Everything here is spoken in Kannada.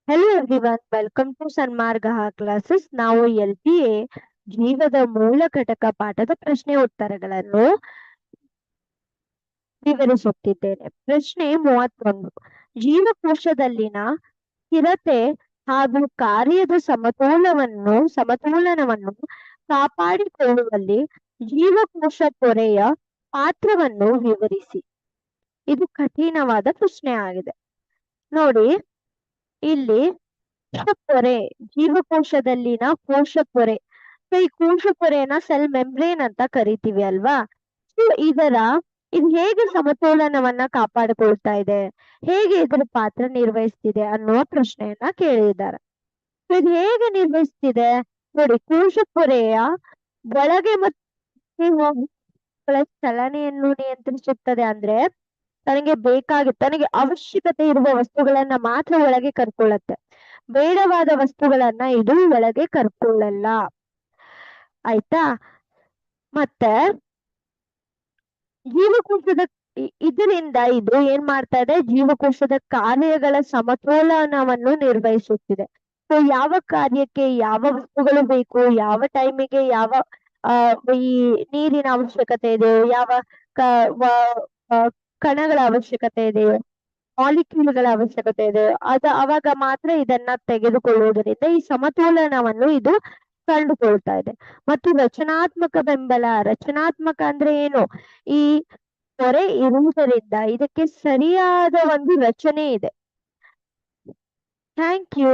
Hello everyone, welcome to Sanmarga classes. ನಾವು LPA ಜೀವದ ಮೂಲ ಘಟಕ ಪಾಠದ ಪ್ರಶ್ನೆ ಉತ್ತರಗಳನ್ನು ವಿವರಿಸುತ್ತಿದ್ದೇನೆ. ಪ್ರಶ್ನೆ 31. ಜೀವಕೋಶದಲ್ಲಿನ ಸ್ಥಿರತೆ ಹಾಗೂ ಕಾರ್ಯದ ಸಮತೋಲನವನ್ನು ಕಾಪಾಡಿಕೊಳ್ಳುವಲ್ಲಿ ಜೀವಕೋಶ ಪೊರೆಯ ಪಾತ್ರವನ್ನು ವಿವರಿಸಿ. ಇದು ಕಠಿಣವಾದ ಪ್ರಶ್ನೆ ಆಗಿದೆ. ನೋಡಿ, ಇಲ್ಲಿ ಕೋಶಪೊರೆ, ಜೀವಕೋಶದಲ್ಲಿನ ಕೋಶಪೊರೆ. ಈ ಕೋಶಪೊರೆನ ಸೆಲ್ ಮೆಂಬ್ರೇನ್ ಅಂತ ಕರಿತೀವಿ ಅಲ್ವಾ. ಸೊ ಇದು ಹೇಗೆ ಸಮತೋಲನವನ್ನ ಕಾಪಾಡಿಕೊಳ್ತಾ ಇದೆ, ಹೇಗೆ ಇದರ ಪಾತ್ರ ನಿರ್ವಹಿಸ್ತಿದೆ ಅನ್ನುವ ಪ್ರಶ್ನೆಯನ್ನ ಕೇಳಿದ್ದಾರೆ. ಇದು ಹೇಗೆ ನಿರ್ವಹಿಸ್ತಿದೆ ನೋಡಿ, ಕೋಶಪೊರೆಯ ಒಳಗೆ ಮತ್ತೆ ಚಲನೆಯನ್ನು ನಿಯಂತ್ರಿಸುತ್ತದೆ. ಅಂದ್ರೆ ತನಗೆ ಅವಶ್ಯಕತೆ ಇರುವ ವಸ್ತುಗಳನ್ನ ಮಾತ್ರ ಒಳಗೆ ಕರ್ಕೊಳ್ಳುತ್ತೆ, ಬೇಡವಾದ ವಸ್ತುಗಳನ್ನ ಇದು ಒಳಗೆ ಕರ್ಕೊಳ್ಳಲ್ಲ. ಆಯ್ತಾ? ಮತ್ತೆ ಜೀವಕೋಶದ ಇದರಿಂದ ಇದು ಏನ್ ಮಾಡ್ತಾ ಇದೆ, ಜೀವಕೋಶದ ಕಾರ್ಯಗಳ ಸಮತೋಲನವನ್ನು ನಿರ್ವಹಿಸುತ್ತಿದೆ. ಸೊ ಯಾವ ಕಾರ್ಯಕ್ಕೆ ಯಾವ ವಸ್ತುಗಳು ಬೇಕು, ಯಾವ ಟೈಮಿಗೆ ಯಾವ ಈ ನೀರಿನ ಅವಶ್ಯಕತೆ ಇದೆಯೋ, ಯಾವ ಕಣಗಳ ಅವಶ್ಯಕತೆ ಇದೆಯೋ, ಮಾಲಿಕ್ಯೂಲ್ಗಳ ಅವಶ್ಯಕತೆ ಇದೆ, ಅವಾಗ ಮಾತ್ರ ಇದನ್ನ ತೆಗೆದುಕೊಳ್ಳುವುದರಿಂದ ಈ ಸಮತೋಲನವನ್ನು ಇದು ಕಂಡುಕೊಳ್ತಾ ಇದೆ. ಮತ್ತು ರಚನಾತ್ಮಕ ಅಂದ್ರೆ ಏನು, ಈ ಪೊರೆ ಇರುವುದರಿಂದ ಇದಕ್ಕೆ ಸರಿಯಾದ ಒಂದು ರಚನೆ ಇದೆ. Thank you.